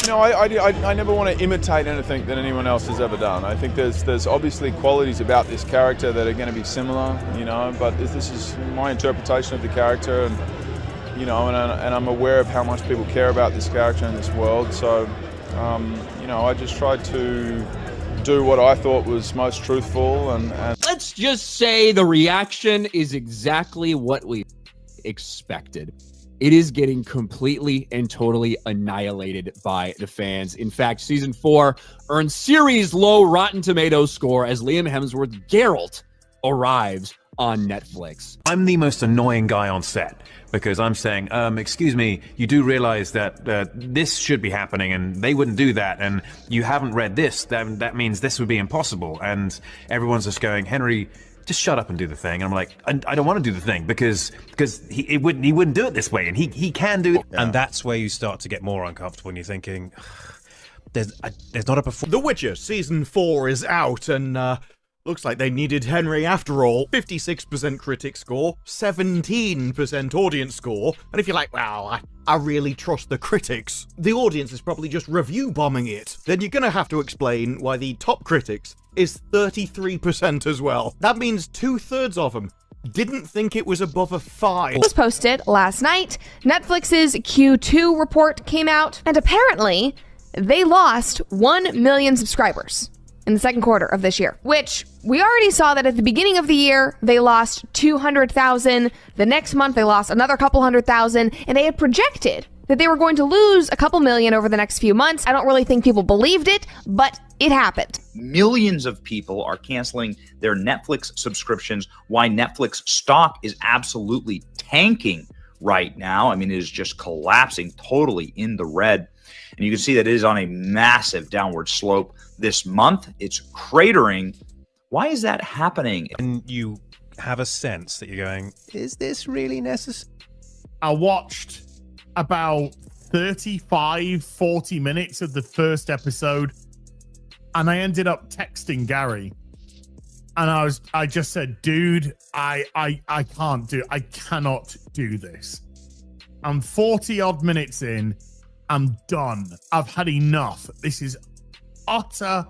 know, I never want to imitate anything that anyone else has ever done. I think there's obviously qualities about this character that are going to be similar, you know, but this is my interpretation of the character, and you know, and I'm aware of how much people care about this character in this world. So, you know, I just tried to do what I thought was most truthful, and let's just say the reaction is exactly what we expected. It is getting completely and totally annihilated by the fans. In fact, season 4 earned series low Rotten Tomatoes score as Liam Hemsworth Geralt arrives on Netflix. I'm the most annoying guy on set because I'm saying, excuse me, you do realize that this should be happening and they wouldn't do that, and you haven't read this, that means this would be impossible. And everyone's just going, Henry, just shut up and do the thing. And I'm like, I don't want to do the thing because he wouldn't do it this way, and he can do it. Yeah. And that's where you start to get more uncomfortable, and you're thinking, there's not a performance. The Witcher Season 4 is out, and looks like they needed Henry after all. 56% critic score, 17% audience score, and if you're like, wow, I really trust the critics, the audience is probably just review bombing it, then you're gonna have to explain why the top critics is 33% as well. That means 2/3 of them didn't think it was above a 5. It was posted last night. Netflix's Q2 report came out, and apparently they lost 1 million subscribers in the second quarter of this year, which we already saw that at the beginning of the year, they lost 200,000. The next month, they lost another couple 100,000, and they had projected that they were going to lose a couple million over the next few months. I don't really think people believed it, but it happened. Millions of people are canceling their Netflix subscriptions. Why Netflix stock is absolutely tanking right now. I mean, it is just collapsing totally in the red. And you can see that it is on a massive downward slope this month. It's cratering. Why is that happening? And you have a sense that you're going, is this really necessary? I watched about 40 minutes of the first episode, and I ended up texting Gary, and I just said, dude, I cannot do this. I'm 40 odd minutes in. I'm done. I've had enough. This is utter.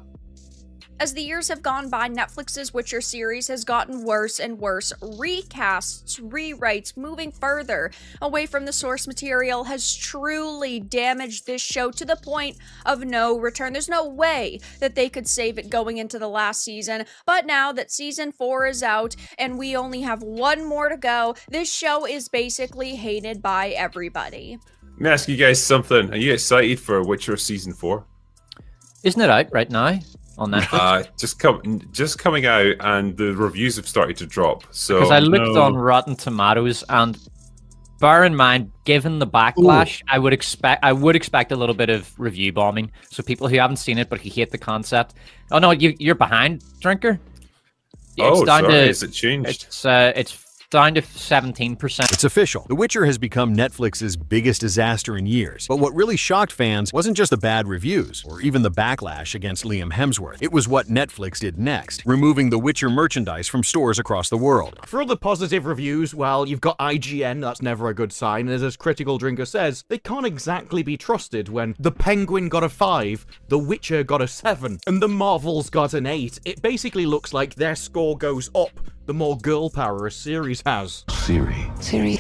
As the years have gone by, Netflix's Witcher series has gotten worse and worse. Recasts, rewrites, moving further away from the source material has truly damaged this show to the point of no return. There's no way that they could save it going into the last season. But now that season 4 is out and we only have one more to go, this show is basically hated by everybody. Let me ask you guys something. Are you excited for Witcher season 4? Isn't it out right now on Netflix? Just coming out, and the reviews have started to drop. So because I looked on Rotten Tomatoes, and bear in mind, given the backlash, I would expect a little bit of review bombing. So people who haven't seen it but who hate the concept. Oh no, you're behind, Drinker. Has it changed? It's down to 17%. It's official. The Witcher has become Netflix's biggest disaster in years. But what really shocked fans wasn't just the bad reviews, or even the backlash against Liam Hemsworth. It was what Netflix did next, removing the Witcher merchandise from stores across the world. For all the positive reviews, well, you've got IGN, that's never a good sign, and as Critical Drinker says, they can't exactly be trusted when The Penguin got a 5, The Witcher got a 7, and The Marvels got an 8. It basically looks like their score goes up the more girl power a series has. Siri.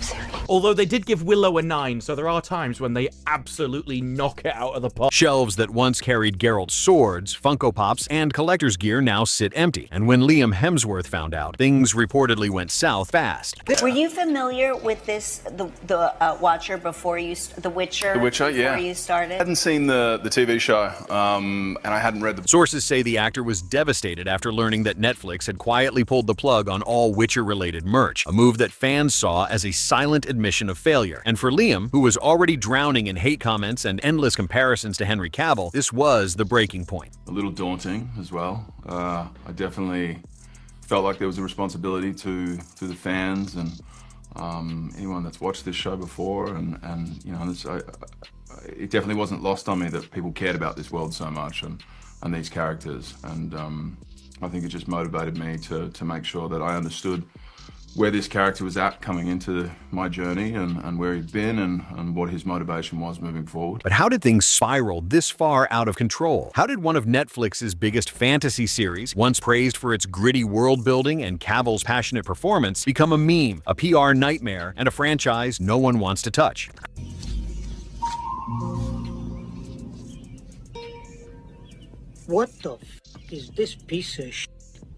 Although they did give Willow a 9, so there are times when they absolutely knock it out of the park. Shelves that once carried Geralt's swords, Funko Pops, and collector's gear now sit empty. And when Liam Hemsworth found out, things reportedly went south fast. Were you familiar with this, the Watcher before you, The Witcher? The Witcher, yeah. Before you started? I hadn't seen the TV show, and I hadn't read the... Sources say the actor was devastated after learning that Netflix had quietly pulled the plug on all Witcher-related merch, a move that fans saw as a silent admission of failure. And for Liam, who was already drowning in hate comments and endless comparisons to Henry Cavill, this was the breaking point. A little daunting as well. I definitely felt like there was a responsibility to the fans and anyone that's watched this show before, and you know, it definitely wasn't lost on me that people cared about this world so much and these characters, and I think it just motivated me to make sure that I understood where this character was at coming into my journey and where he'd been and what his motivation was moving forward. But how did things spiral this far out of control? How did one of Netflix's biggest fantasy series, once praised for its gritty world building and Cavill's passionate performance, become a meme, a PR nightmare, and a franchise no one wants to touch? What the f is this piece of shit?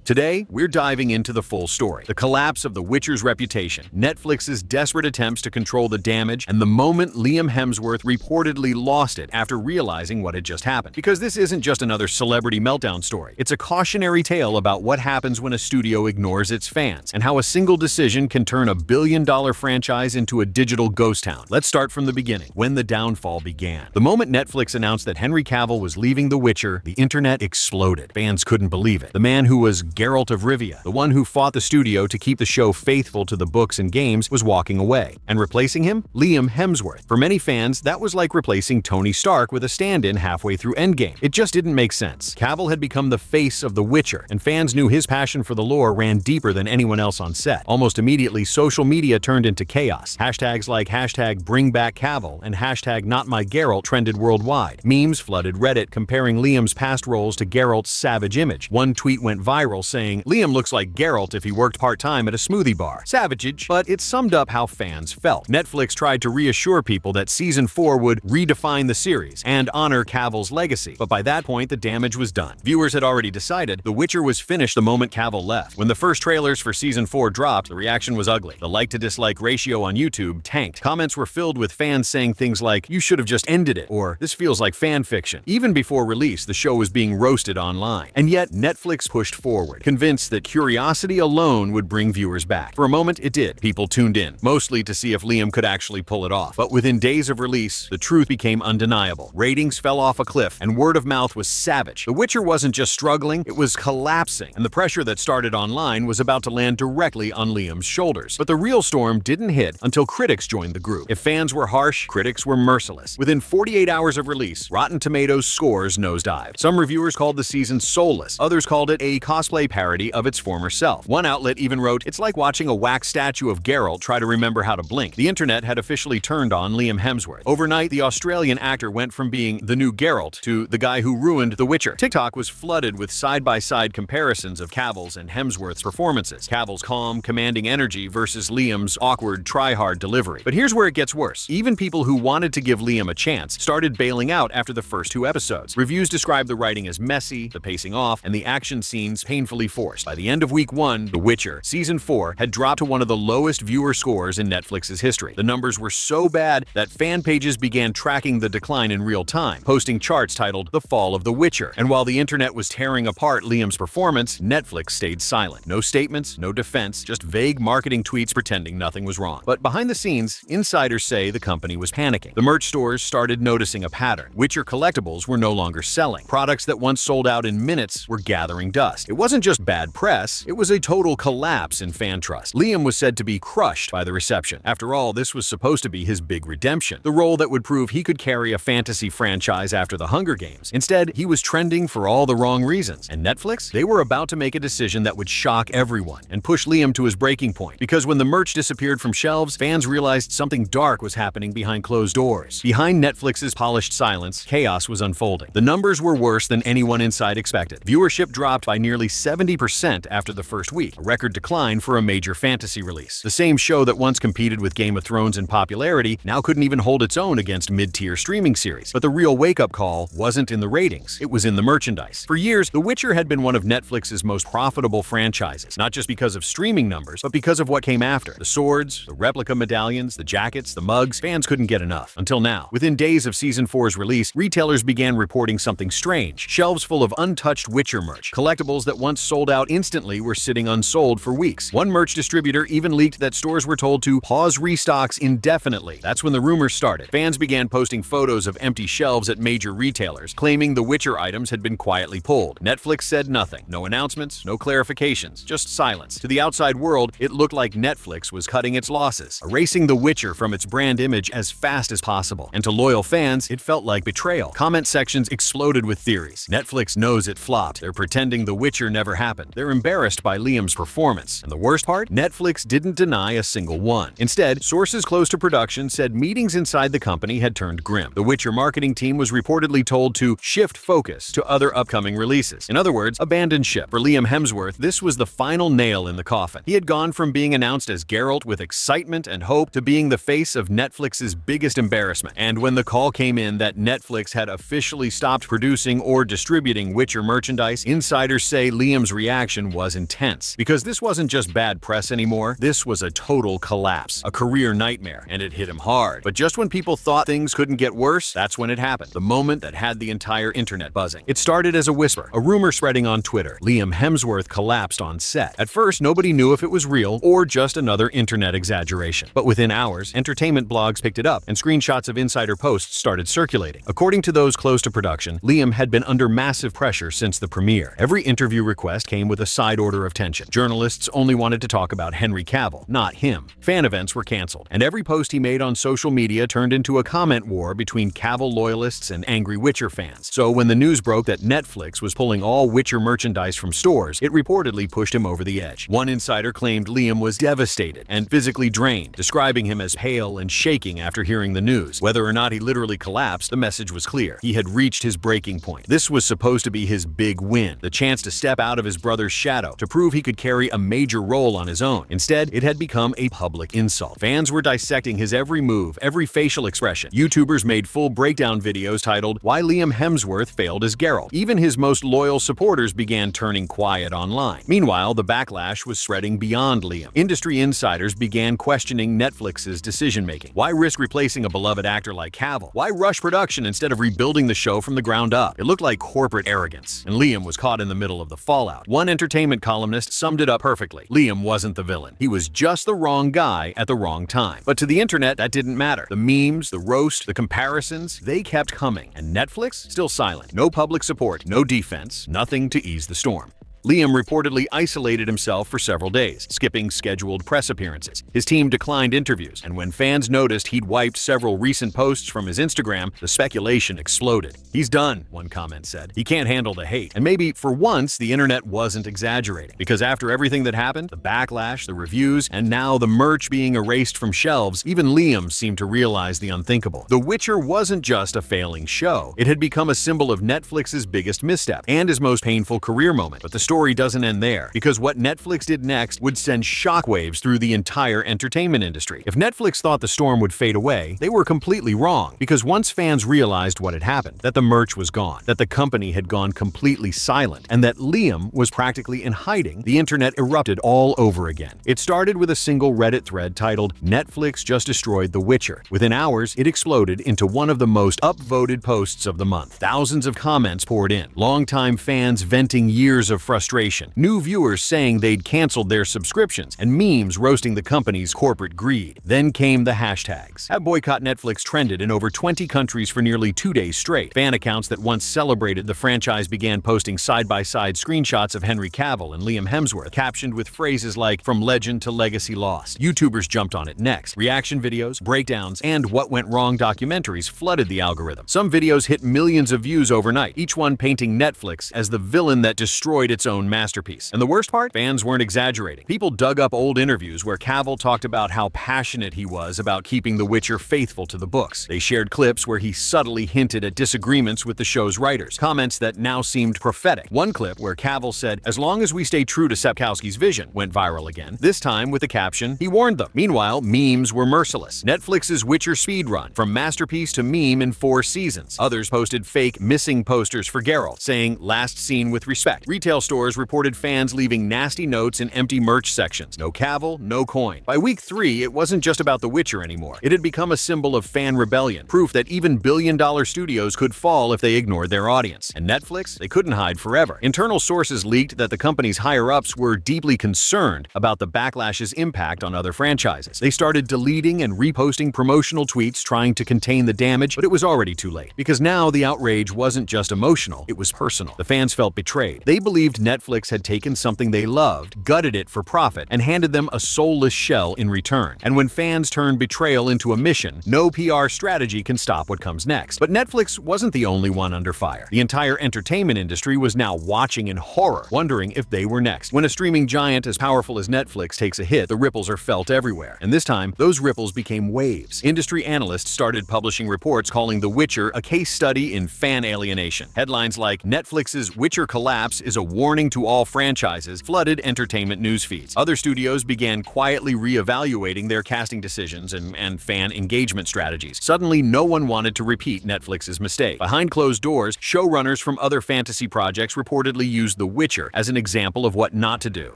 Today, we're diving into the full story. The collapse of The Witcher's reputation, Netflix's desperate attempts to control the damage, and the moment Liam Hemsworth reportedly lost it after realizing what had just happened. Because this isn't just another celebrity meltdown story. It's a cautionary tale about what happens when a studio ignores its fans, and how a single decision can turn a billion-dollar franchise into a digital ghost town. Let's start from the beginning, when the downfall began. The moment Netflix announced that Henry Cavill was leaving The Witcher, the internet exploded. Fans couldn't believe it. The man who was Geralt of Rivia, the one who fought the studio to keep the show faithful to the books and games, was walking away. And replacing him? Liam Hemsworth. For many fans, that was like replacing Tony Stark with a stand-in halfway through Endgame. It just didn't make sense. Cavill had become the face of The Witcher, and fans knew his passion for the lore ran deeper than anyone else on set. Almost immediately, social media turned into chaos. Hashtags like #BringBackCavill and #NotMyGeralt trended worldwide. Memes flooded Reddit comparing Liam's past roles to Geralt's savage image. One tweet went viral saying, "Liam looks like Geralt if he worked part-time at a smoothie bar." Savagage, but it summed up how fans felt. Netflix tried to reassure people that Season 4 would redefine the series and honor Cavill's legacy, but by that point the damage was done. Viewers had already decided The Witcher was finished the moment Cavill left. When the first trailers for Season 4 dropped, the reaction was ugly. The like-to-dislike ratio on YouTube tanked. Comments were filled with fans saying things like, "You should have just ended it," or "This feels like fan fiction." Even before release, the show was being roasted online. And yet, Netflix pushed forward, convinced that curiosity alone would bring viewers back. For a moment, it did. People tuned in, mostly to see if Liam could actually pull it off. But within days of release, the truth became undeniable. Ratings fell off a cliff, and word of mouth was savage. The Witcher wasn't just struggling, it was collapsing, and the pressure that started online was about to land directly on Liam's shoulders. But the real storm didn't hit until critics joined the group. If fans were harsh, critics were merciless. Within 48 hours of release, Rotten Tomatoes scores nosedived. Some reviewers called the season soulless, others called it a cosplay parody of its former self. One outlet even wrote, "It's like watching a wax statue of Geralt try to remember how to blink." The internet had officially turned on Liam Hemsworth. Overnight, the Australian actor went from being the new Geralt to the guy who ruined The Witcher. TikTok was flooded with side-by-side comparisons of Cavill's and Hemsworth's performances. Cavill's calm, commanding energy versus Liam's awkward, try-hard delivery. But here's where it gets worse. Even people who wanted to give Liam a chance started bailing out after the first 2 episodes. Reviews described the writing as messy, the pacing off, and the action scenes painfully forced. By the end of week 1, The Witcher, Season 4, had dropped to one of the lowest viewer scores in Netflix's history. The numbers were so bad that fan pages began tracking the decline in real time, posting charts titled "The Fall of The Witcher." And while the internet was tearing apart Liam's performance, Netflix stayed silent. No statements, no defense, just vague marketing tweets pretending nothing was wrong. But behind the scenes, insiders say the company was panicking. The merch stores started noticing a pattern. Witcher collectibles were no longer selling. Products that once sold out in minutes were gathering dust. It wasn't just bad press, it was a total collapse in fan trust. Liam was said to be crushed by the reception. After all, this was supposed to be his big redemption, the role that would prove he could carry a fantasy franchise after the Hunger Games. Instead, he was trending for all the wrong reasons. And Netflix? They were about to make a decision that would shock everyone and push Liam to his breaking point. Because when the merch disappeared from shelves, fans realized something dark was happening behind closed doors. Behind Netflix's polished silence, chaos was unfolding. The numbers were worse than anyone inside expected. Viewership dropped by nearly 70% after the first week, a record decline for a major fantasy release. The same show that once competed with Game of Thrones in popularity now couldn't even hold its own against mid-tier streaming series. But the real wake-up call wasn't in the ratings, it was in the merchandise. For years, The Witcher had been one of Netflix's most profitable franchises, not just because of streaming numbers, but because of what came after. The swords, the replica medallions, the jackets, the mugs, fans couldn't get enough. Until now. Within days of Season 4's release, retailers began reporting something strange. Shelves full of untouched Witcher merch. Collectibles that once sold out instantly were sitting unsold for weeks. One merch distributor even leaked that stores were told to pause restocks indefinitely. That's when the rumors started. Fans began posting photos of empty shelves at major retailers, claiming the Witcher items had been quietly pulled. Netflix said nothing. No announcements, no clarifications, just silence. To the outside world, it looked like Netflix was cutting its losses, erasing The Witcher from its brand image as fast as possible. And to loyal fans, it felt like betrayal. Comment sections exploded with theories. Netflix knows it flopped. They're pretending The Witcher never never happened. They're embarrassed by Liam's performance. And the worst part? Netflix didn't deny a single one. Instead, sources close to production said meetings inside the company had turned grim. The Witcher marketing team was reportedly told to shift focus to other upcoming releases. In other words, abandon ship. For Liam Hemsworth, this was the final nail in the coffin. He had gone from being announced as Geralt with excitement and hope to being the face of Netflix's biggest embarrassment. And when the call came in that Netflix had officially stopped producing or distributing Witcher merchandise, insiders say Liam's reaction was intense. Because this wasn't just bad press anymore, this was a total collapse, a career nightmare, and it hit him hard. But just when people thought things couldn't get worse, that's when it happened. The moment that had the entire internet buzzing. It started as a whisper, a rumor spreading on Twitter. Liam Hemsworth collapsed on set. At first, nobody knew if it was real or just another internet exaggeration. But within hours, entertainment blogs picked it up, and screenshots of insider posts started circulating. According to those close to production, Liam had been under massive pressure since the premiere. Every interview request came with a side order of tension. Journalists only wanted to talk about Henry Cavill, not him. Fan events were canceled, and every post he made on social media turned into a comment war between Cavill loyalists and angry Witcher fans. So when the news broke that Netflix was pulling all Witcher merchandise from stores, it reportedly pushed him over the edge. One insider claimed Liam was devastated and physically drained, describing him as pale and shaking after hearing the news. Whether or not he literally collapsed, the message was clear. He had reached his breaking point. This was supposed to be his big win, the chance to step out of his brother's shadow, to prove he could carry a major role on his own. Instead, it had become a public insult. Fans were dissecting his every move, every facial expression. YouTubers made full breakdown videos titled, "Why Liam Hemsworth Failed as Geralt." Even his most loyal supporters began turning quiet online. Meanwhile, the backlash was spreading beyond Liam. Industry insiders began questioning Netflix's decision-making. Why risk replacing a beloved actor like Cavill? Why rush production instead of rebuilding the show from the ground up? It looked like corporate arrogance, and Liam was caught in the middle of the fallout. One entertainment columnist summed it up perfectly. Liam wasn't the villain. He was just the wrong guy at the wrong time. But to the internet, that didn't matter. The memes, the roast, the comparisons, they kept coming. And Netflix? Still silent. No public support, no defense, nothing to ease the storm. Liam reportedly isolated himself for several days, skipping scheduled press appearances. His team declined interviews, and when fans noticed he'd wiped several recent posts from his Instagram, the speculation exploded. "He's done," one comment said. "He can't handle the hate." And maybe, for once, the internet wasn't exaggerating. Because after everything that happened, the backlash, the reviews, and now the merch being erased from shelves, even Liam seemed to realize the unthinkable. The Witcher wasn't just a failing show. It had become a symbol of Netflix's biggest misstep, and his most painful career moment. But the story doesn't end there, because what Netflix did next would send shockwaves through the entire entertainment industry. If Netflix thought the storm would fade away, they were completely wrong, because once fans realized what had happened, that the merch was gone, that the company had gone completely silent, and that Liam was practically in hiding, the internet erupted all over again. It started with a single Reddit thread titled, "Netflix just destroyed The Witcher." Within hours, it exploded into one of the most upvoted posts of the month. Thousands of comments poured in, longtime fans venting years of frustration, new viewers saying they'd canceled their subscriptions, and memes roasting the company's corporate greed. Then came the hashtags. #Boycott Netflix trended in over 20 countries for nearly 2 days straight. Fan accounts that once celebrated the franchise began posting side-by-side screenshots of Henry Cavill and Liam Hemsworth, captioned with phrases like, "From legend to legacy lost." YouTubers jumped on it next. Reaction videos, breakdowns, and what went wrong documentaries flooded the algorithm. Some videos hit millions of views overnight, each one painting Netflix as the villain that destroyed its own masterpiece. And the worst part? Fans weren't exaggerating. People dug up old interviews where Cavill talked about how passionate he was about keeping The Witcher faithful to the books. They shared clips where he subtly hinted at disagreements with the show's writers, comments that now seemed prophetic. One clip where Cavill said, "As long as we stay true to Sapkowski's vision," went viral again, this time with the caption, he warned them. Meanwhile, memes were merciless. Netflix's Witcher speedrun, from masterpiece to meme in 4 seasons. Others posted fake missing posters for Geralt, saying, "Last seen with respect." Retail stores reported fans leaving nasty notes in empty merch sections. No Cavill, no coin. By week 3, it wasn't just about The Witcher anymore. It had become a symbol of fan rebellion, proof that even billion-dollar studios could fall if they ignored their audience. And Netflix? They couldn't hide forever. Internal sources leaked that the company's higher-ups were deeply concerned about the backlash's impact on other franchises. They started deleting and reposting promotional tweets trying to contain the damage, but it was already too late. Because now the outrage wasn't just emotional, it was personal. The fans felt betrayed. They believed Netflix had taken something they loved, gutted it for profit, and handed them a soulless shell in return. And when fans turn betrayal into a mission, no PR strategy can stop what comes next. But Netflix wasn't the only one under fire. The entire entertainment industry was now watching in horror, wondering if they were next. When a streaming giant as powerful as Netflix takes a hit, the ripples are felt everywhere. And this time, those ripples became waves. Industry analysts started publishing reports calling The Witcher a case study in fan alienation. Headlines like Netflix's Witcher collapse is a warning to all franchises flooded entertainment news feeds. Other studios began quietly reevaluating their casting decisions and fan engagement strategies. Suddenly, no one wanted to repeat Netflix's mistake. Behind closed doors, showrunners from other fantasy projects reportedly used The Witcher as an example of what not to do.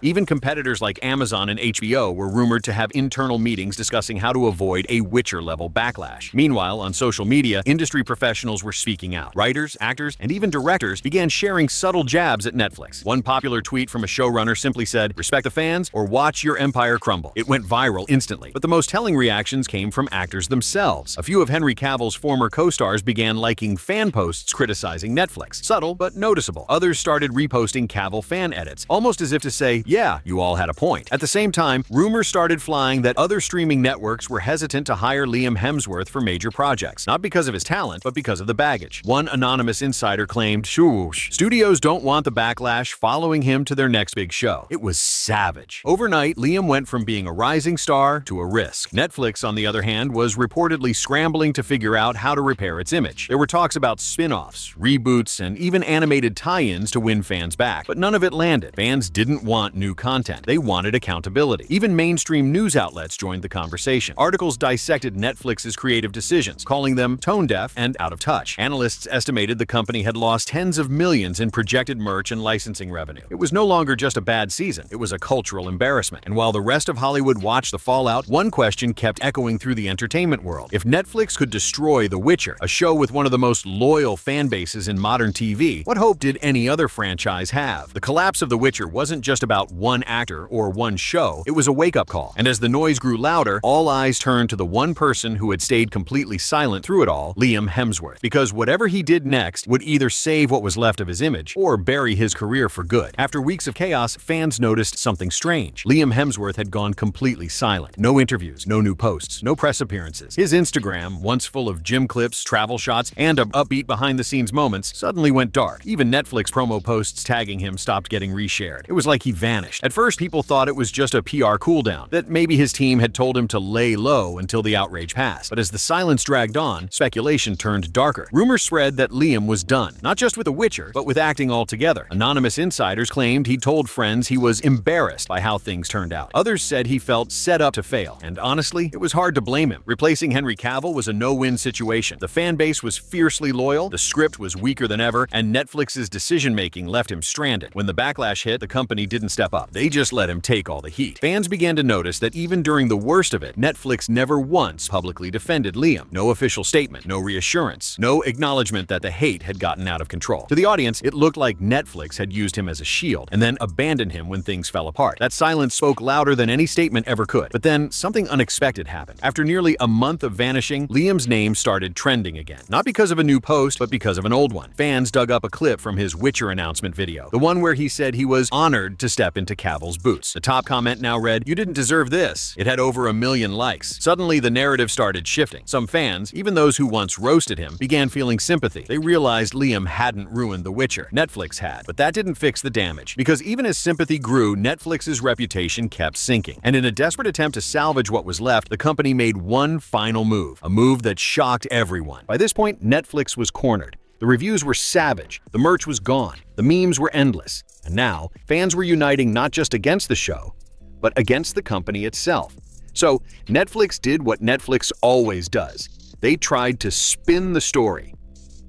Even competitors like Amazon and HBO were rumored to have internal meetings discussing how to avoid a Witcher-level backlash. Meanwhile, on social media, industry professionals were speaking out. Writers, actors, and even directors began sharing subtle jabs at Netflix. One popular tweet from a showrunner simply said, "Respect the fans or watch your empire crumble." It went viral instantly. But the most telling reactions came from actors themselves. A few of Henry Cavill's former co-stars began liking fan posts criticizing Netflix. Subtle but noticeable. Others started reposting Cavill fan edits, almost as if to say, yeah, you all had a point. At the same time, rumors started flying that other streaming networks were hesitant to hire Liam Hemsworth for major projects, not because of his talent, but because of the baggage. One anonymous insider claimed, "Shoosh, studios don't want the backlash following him to their next big show." It was savage. Overnight, Liam went from being a rising star to a risk. Netflix, on the other hand, was reportedly scrambling to figure out how to repair its image. There were talks about spin-offs, reboots, and even animated tie-ins to win fans back, but none of it landed. Fans didn't want new content. They wanted accountability. Even mainstream news outlets joined the conversation. Articles dissected Netflix's creative decisions, calling them tone-deaf and out of touch. Analysts estimated the company had lost tens of millions in projected merch and licensing revenue. It was no longer just a bad season, it was a cultural embarrassment. And while the rest of Hollywood watched the fallout, one question kept echoing through the entertainment world. If Netflix could destroy The Witcher, a show with one of the most loyal fan bases in modern TV, what hope did any other franchise have? The collapse of The Witcher wasn't just about one actor or one show, it was a wake-up call. And as the noise grew louder, all eyes turned to the one person who had stayed completely silent through it all, Liam Hemsworth. Because whatever he did next would either save what was left of his image or bury his career for good. After weeks of chaos, fans noticed something strange. Liam Hemsworth had gone completely silent. No interviews, no new posts, no press appearances. His Instagram, once full of gym clips, travel shots, and upbeat behind-the-scenes moments, suddenly went dark. Even Netflix promo posts tagging him stopped getting reshared. It was like he vanished. At first, people thought it was just a PR cooldown, that maybe his team had told him to lay low until the outrage passed. But as the silence dragged on, speculation turned darker. Rumors spread that Liam was done, not just with The Witcher, but with acting altogether. Anonymous insiders claimed he told friends he was embarrassed by how things turned out. Others said he felt set up to fail, and honestly, it was hard to blame him. Replacing Henry Cavill was a no-win situation. The fan base was fiercely loyal, the script was weaker than ever, and Netflix's decision-making left him stranded. When the backlash hit, the company didn't step up. They just let him take all the heat. Fans began to notice that even during the worst of it, Netflix never once publicly defended Liam. No official statement, no reassurance, no acknowledgement that the hate had gotten out of control. To the audience, it looked like Netflix had used him as a shield and then abandoned him when things fell apart. That silence spoke louder than any statement ever could. But then something unexpected happened. After nearly a month of vanishing, Liam's name started trending again. Not because of a new post, but because of an old one. Fans dug up a clip from his Witcher announcement video, the one where he said he was honored to step into Cavill's boots. The top comment now read, "You didn't deserve this." It had over 1 million likes. Suddenly, the narrative started shifting. Some fans, even those who once roasted him, began feeling sympathy. They realized Liam hadn't ruined The Witcher. Netflix had. But that didn't fix the damage. Because even as sympathy grew, Netflix's reputation kept sinking. And in a desperate attempt to salvage what was left, the company made one final move. A move that shocked everyone. By this point, Netflix was cornered. The reviews were savage. The merch was gone. The memes were endless. And now, fans were uniting not just against the show, but against the company itself. So, Netflix did what Netflix always does. They tried to spin the story.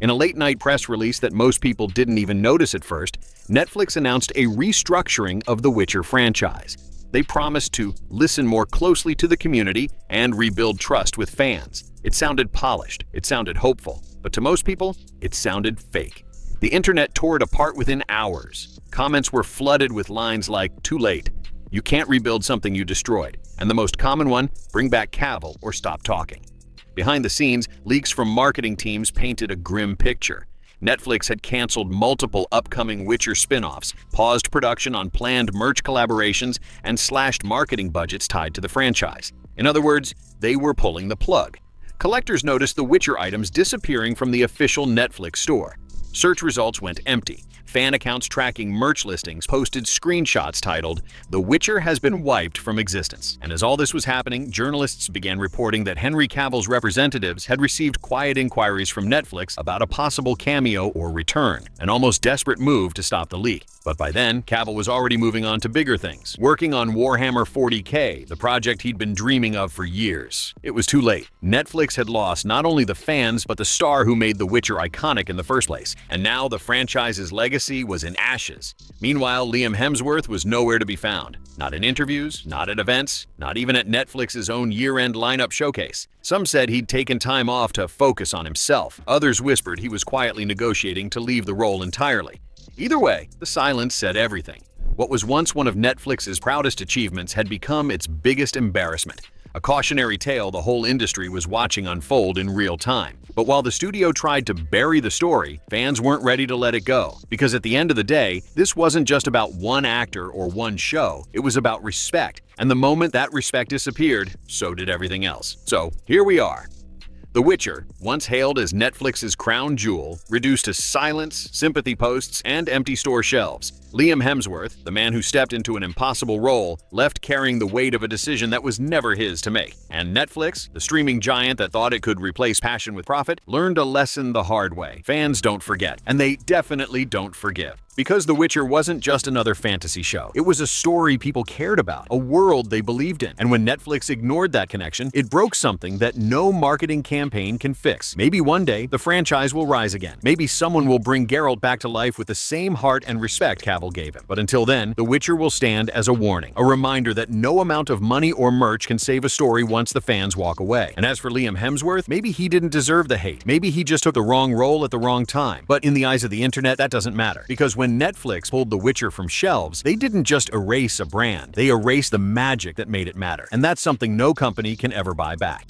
In a late-night press release that most people didn't even notice at first, Netflix announced a restructuring of the Witcher franchise. They promised to listen more closely to the community and rebuild trust with fans. It sounded polished, it sounded hopeful, but to most people, it sounded fake. The internet tore it apart within hours. Comments were flooded with lines like, "Too late," "You can't rebuild something you destroyed," and the most common one, "Bring back Cavill or stop talking." Behind the scenes, leaks from marketing teams painted a grim picture. Netflix had canceled multiple upcoming Witcher spin-offs, paused production on planned merch collaborations, and slashed marketing budgets tied to the franchise. In other words, they were pulling the plug. Collectors noticed the Witcher items disappearing from the official Netflix store. Search results went empty. Fan accounts tracking merch listings posted screenshots titled, "The Witcher has been wiped from existence." And as all this was happening, journalists began reporting that Henry Cavill's representatives had received quiet inquiries from Netflix about a possible cameo or return, an almost desperate move to stop the leak. But by then, Cavill was already moving on to bigger things, working on Warhammer 40K, the project he'd been dreaming of for years. It was too late. Netflix had lost not only the fans, but the star who made The Witcher iconic in the first place, and now the franchise's legacy was in ashes. Meanwhile, Liam Hemsworth was nowhere to be found. Not in interviews, not at events, not even at Netflix's own year-end lineup showcase. Some said he'd taken time off to focus on himself. Others whispered he was quietly negotiating to leave the role entirely. Either way, the silence said everything. What was once one of Netflix's proudest achievements had become its biggest embarrassment. A cautionary tale the whole industry was watching unfold in real time. But while the studio tried to bury the story, fans weren't ready to let it go. Because at the end of the day, this wasn't just about one actor or one show, it was about respect. And the moment that respect disappeared, so did everything else. So here we are. The Witcher, once hailed as Netflix's crown jewel, reduced to silence, sympathy posts, and empty store shelves. Liam Hemsworth, the man who stepped into an impossible role, left carrying the weight of a decision that was never his to make. And Netflix, the streaming giant that thought it could replace passion with profit, learned a lesson the hard way. Fans don't forget, and they definitely don't forgive. Because The Witcher wasn't just another fantasy show. It was a story people cared about, a world they believed in. And when Netflix ignored that connection, it broke something that no marketing campaign can fix. Maybe one day, the franchise will rise again. Maybe someone will bring Geralt back to life with the same heart and respect Cavill gave him. But until then, The Witcher will stand as a warning, a reminder that no amount of money or merch can save a story once the fans walk away. And as for Liam Hemsworth, maybe he didn't deserve the hate. Maybe he just took the wrong role at the wrong time. But in the eyes of the internet, that doesn't matter. Because when Netflix pulled The Witcher from shelves, they didn't just erase a brand. They erased the magic that made it matter. And that's something no company can ever buy back.